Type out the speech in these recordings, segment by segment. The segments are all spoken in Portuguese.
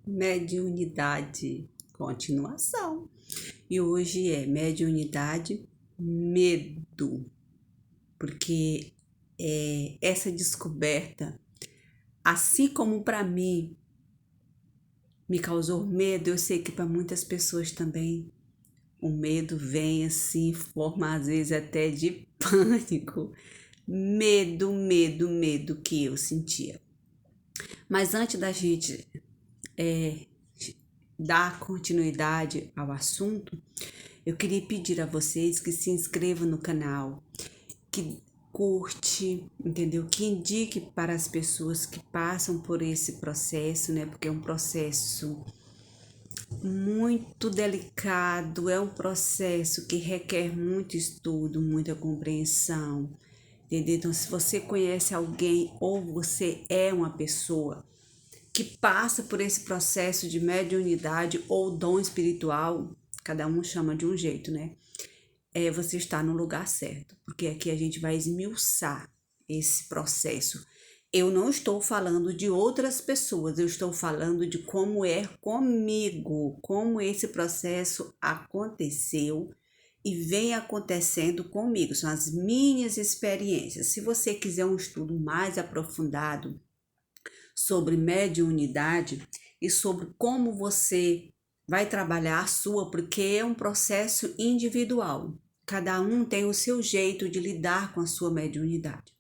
Mediunidade, continuação. E hoje é mediunidade, medo, porque essa descoberta, assim como para mim me causou medo, eu sei que para muitas pessoas também o medo vem assim, em forma às vezes até de pânico. Medo que eu sentia. Mas antes da gente dar continuidade ao assunto, eu queria pedir a vocês que se inscrevam no canal, que curte, entendeu? Que indique para as pessoas que passam por esse processo, né? Porque é um processo muito delicado, é um processo que requer muito estudo, muita compreensão, entendeu? Então, se você conhece alguém ou você é uma pessoa que passa por esse processo de mediunidade ou dom espiritual, cada um chama de um jeito, né? Você está no lugar certo, porque aqui a gente vai esmiuçar esse processo. Eu não estou falando de outras pessoas, eu estou falando de como é comigo, como esse processo aconteceu e vem acontecendo comigo, são as minhas experiências. Se você quiser um estudo mais aprofundado sobre mediunidade e sobre como você vai trabalhar a sua, porque é um processo individual. Cada um tem o seu jeito de lidar com a sua mediunidade.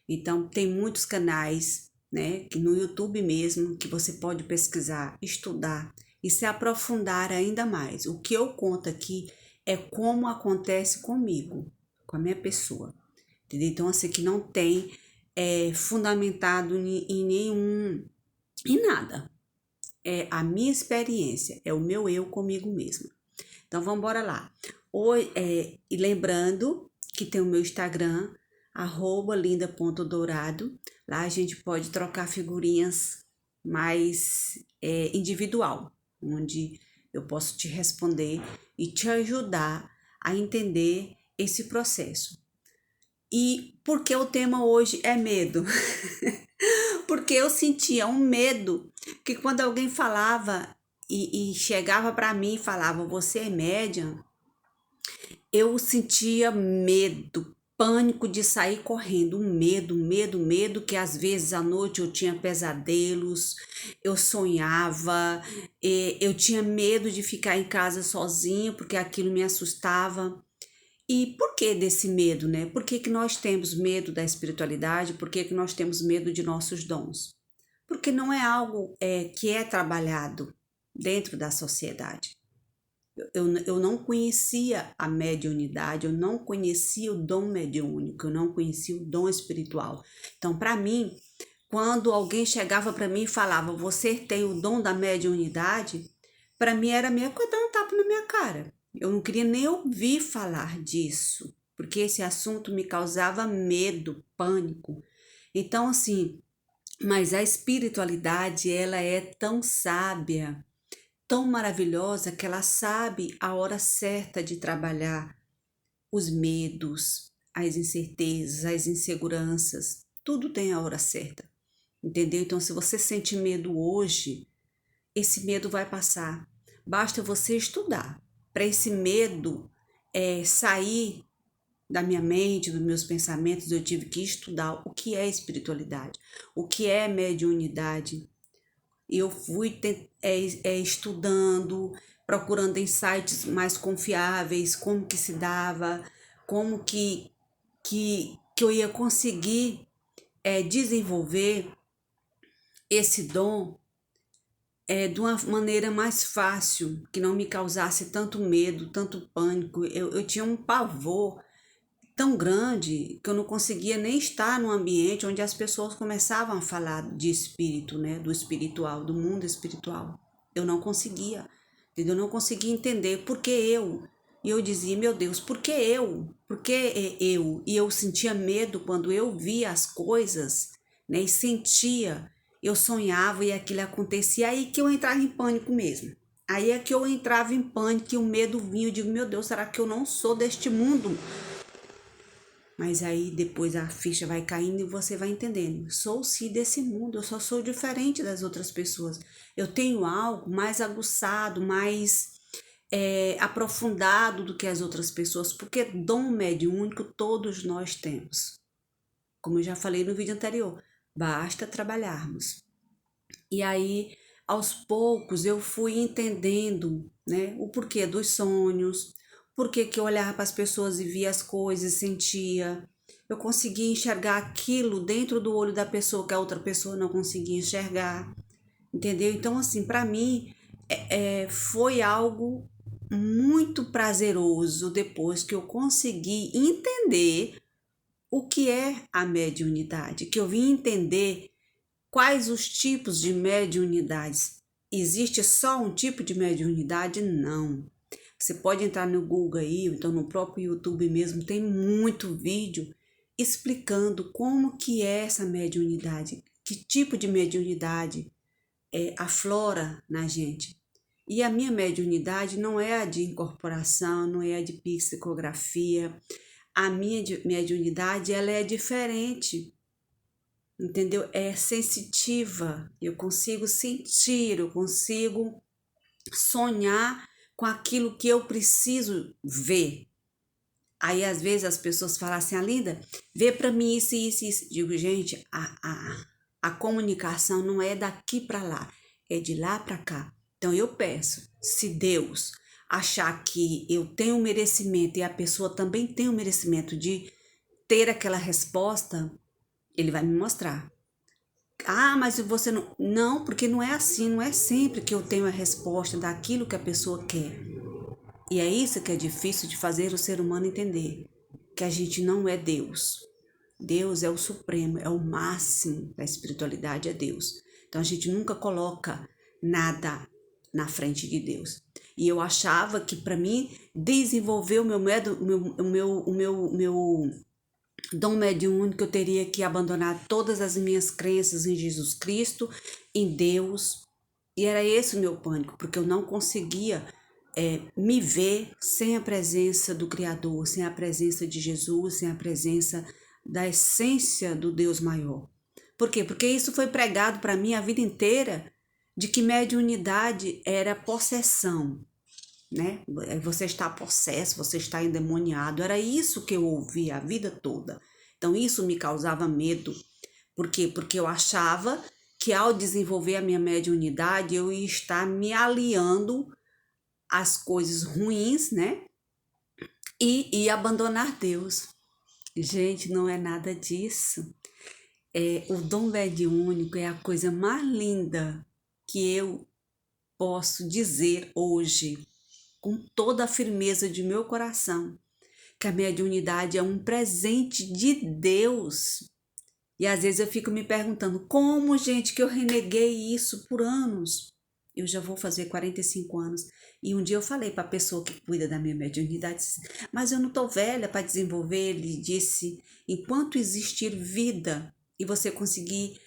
Então, tem muitos canais, né, que no YouTube mesmo, que você pode pesquisar, estudar e se aprofundar ainda mais. O que eu conto aqui é como acontece comigo, com a minha pessoa. Entendeu? Então, assim, que não tem fundamentado em nada. É a minha experiência, é o meu eu comigo mesma. Então, vamos embora lá. E lembrando que tem o meu Instagram, @linda.dourado. Lá a gente pode trocar figurinhas mais individual, onde eu posso te responder e te ajudar a entender esse processo. E por que o tema hoje é medo? Porque eu sentia um medo que quando alguém falava e chegava para mim e falava, você é médium, eu sentia medo, pânico de sair correndo, medo, que às vezes à noite eu tinha pesadelos, eu sonhava, eu tinha medo de ficar em casa sozinha, porque aquilo me assustava. E por que desse medo, né? Por que nós temos medo da espiritualidade? Por que nós temos medo de nossos dons? Porque não é algo que é trabalhado dentro da sociedade. Eu não conhecia a mediunidade, eu não conhecia o dom mediúnico, eu não conhecia o dom espiritual. Então, para mim, quando alguém chegava para mim e falava, você tem o dom da mediunidade, para mim era meio que dar um tapa na minha cara. Eu não queria nem ouvir falar disso, porque esse assunto me causava medo, pânico. Então, assim, mas a espiritualidade, ela é tão sábia, tão maravilhosa, que ela sabe a hora certa de trabalhar os medos, as incertezas, as inseguranças. Tudo tem a hora certa, entendeu? Então, se você sente medo hoje, esse medo vai passar. Basta você estudar para esse medo sair da minha mente, dos meus pensamentos. Eu tive que estudar o que é espiritualidade, o que é mediunidade. E eu fui estudando, procurando em sites mais confiáveis, como que se dava, como que eu ia conseguir desenvolver esse dom de uma maneira mais fácil, que não me causasse tanto medo, tanto pânico. Eu tinha um pavor tão grande que eu não conseguia nem estar num ambiente onde as pessoas começavam a falar de espírito, né, do espiritual, do mundo espiritual. Eu não conseguia, entendeu? Eu não conseguia entender por que eu. E eu dizia, meu Deus, por que eu? Por que eu? E eu sentia medo quando eu via as coisas, né, e sentia, eu sonhava e aquilo acontecia, aí que eu entrava em pânico mesmo. Aí é que eu entrava em pânico e o medo vinha, eu digo, meu Deus, será que eu não sou deste mundo? Mas aí depois a ficha vai caindo e você vai entendendo. Sou sim desse mundo, eu só sou diferente das outras pessoas. Eu tenho algo mais aguçado, mais aprofundado do que as outras pessoas, porque dom mediúnico todos nós temos. Como eu já falei no vídeo anterior, basta trabalharmos. E aí, aos poucos, eu fui entendendo, né, o porquê dos sonhos, porquê que eu olhava para as pessoas e via as coisas, sentia. Eu conseguia enxergar aquilo dentro do olho da pessoa que a outra pessoa não conseguia enxergar, entendeu? Então, assim, para mim, foi algo muito prazeroso depois que eu consegui entender o que é a mediunidade, que eu vim entender quais os tipos de mediunidades. Existe só um tipo de mediunidade? Não. Você pode entrar no Google aí, ou então no próprio YouTube mesmo, tem muito vídeo explicando como que é essa mediunidade, que tipo de mediunidade aflora na gente. E a minha mediunidade não é a de incorporação, não é a de psicografia. A minha mediunidade, ela é diferente, entendeu? É sensitiva, eu consigo sentir, eu consigo sonhar com aquilo que eu preciso ver. Aí, às vezes, as pessoas falam assim, Linda, vê para mim isso, isso, isso. Digo, gente, a comunicação não é daqui para lá, é de lá para cá. Então, eu peço, se Deus achar que eu tenho um merecimento e a pessoa também tem um merecimento de ter aquela resposta, ele vai me mostrar. Ah, mas você não. Não, porque não é assim, não é sempre que eu tenho a resposta daquilo que a pessoa quer. E é isso que é difícil de fazer o ser humano entender: que a gente não é Deus. Deus é o supremo, é o máximo da espiritualidade, é Deus. Então a gente nunca coloca nada na frente de Deus. E eu achava que para mim desenvolver o meu medo, o meu dom mediúnico, eu teria que abandonar todas as minhas crenças em Jesus Cristo, em Deus. E era esse o meu pânico, porque eu não conseguia me ver sem a presença do Criador, sem a presença de Jesus, sem a presença da essência do Deus maior. Por quê? Porque isso foi pregado para mim a vida inteira, de que mediunidade era possessão, né? Você está possesso, você está endemoniado. Era isso que eu ouvia a vida toda. Então isso me causava medo. Por quê? Porque eu achava que ao desenvolver a minha mediunidade eu ia estar me aliando às coisas ruins, né? E abandonar Deus. Gente, não é nada disso. O dom mediúnico é a coisa mais linda que eu posso dizer hoje, com toda a firmeza de meu coração, que a mediunidade é um presente de Deus. E às vezes eu fico me perguntando, como, gente, que eu reneguei isso por anos? Eu já vou fazer 45 anos. E um dia eu falei para a pessoa que cuida da minha mediunidade, mas eu não estou velha para desenvolver. Ele disse, enquanto existir vida e você conseguir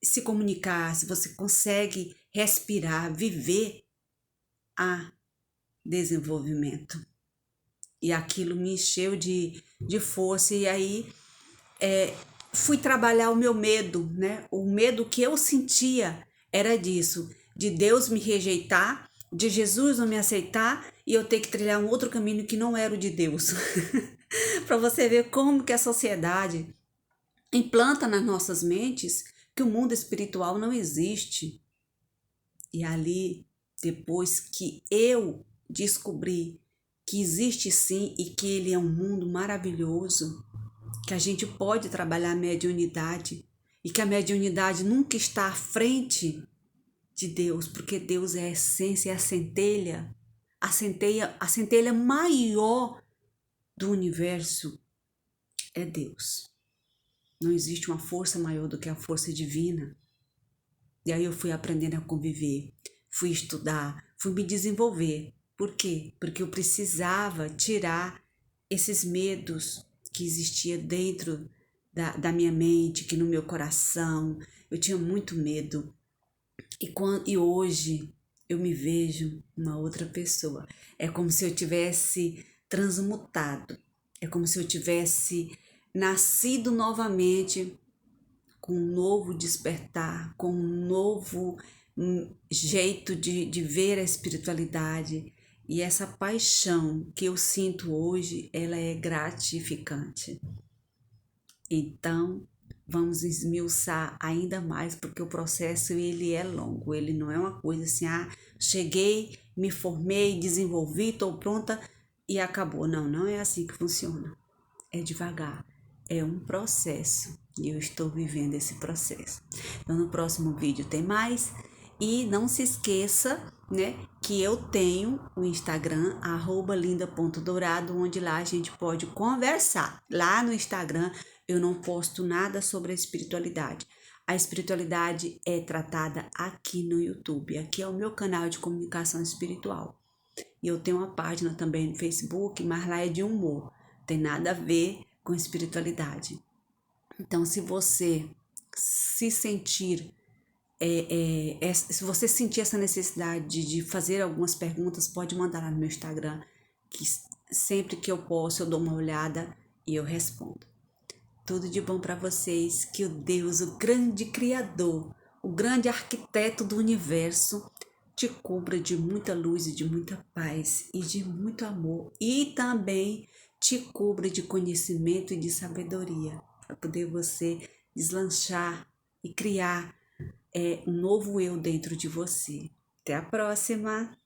se comunicar, se você consegue respirar, viver, há desenvolvimento. E aquilo me encheu de força. E aí fui trabalhar o meu medo, né? O medo que eu sentia era disso, de Deus me rejeitar, de Jesus não me aceitar e eu ter que trilhar um outro caminho que não era o de Deus. Para você ver como que a sociedade implanta nas nossas mentes que o mundo espiritual não existe. E ali, depois que eu descobri que existe sim e que ele é um mundo maravilhoso, que a gente pode trabalhar a mediunidade e que a mediunidade nunca está à frente de Deus, porque Deus é a essência, é a centelha maior do universo é Deus. Não existe uma força maior do que a força divina. E aí eu fui aprendendo a conviver, fui estudar, fui me desenvolver. Por quê? Porque eu precisava tirar esses medos que existia dentro da minha mente, que no meu coração. Eu tinha muito medo. E hoje eu me vejo uma outra pessoa. É como se eu tivesse transmutado. É como se eu tivesse nascido novamente, com um novo despertar, com um novo jeito de ver a espiritualidade. E essa paixão que eu sinto hoje, ela é gratificante. Então, vamos esmiuçar ainda mais, porque o processo ele é longo, ele não é uma coisa assim, cheguei, me formei, desenvolvi, estou pronta e acabou. Não, não é assim que funciona. É devagar, é um processo e eu estou vivendo esse processo. Então, no próximo vídeo tem mais. E não se esqueça, né, que eu tenho o Instagram, @linda.dourado, onde lá a gente pode conversar. Lá no Instagram eu não posto nada sobre a espiritualidade. A espiritualidade é tratada aqui no YouTube. Aqui é o meu canal de comunicação espiritual. E eu tenho uma página também no Facebook, mas lá é de humor. Tem nada a ver com espiritualidade. Então, se você se sentir se você sentir essa necessidade de fazer algumas perguntas, pode mandar lá no meu Instagram, que sempre que eu posso eu dou uma olhada e eu respondo. Tudo de bom para vocês, que o Deus, o grande Criador, o grande arquiteto do universo, te cubra de muita luz e de muita paz e de muito amor, e também te cubra de conhecimento e de sabedoria, para poder você deslanchar e criar um novo eu dentro de você. Até a próxima!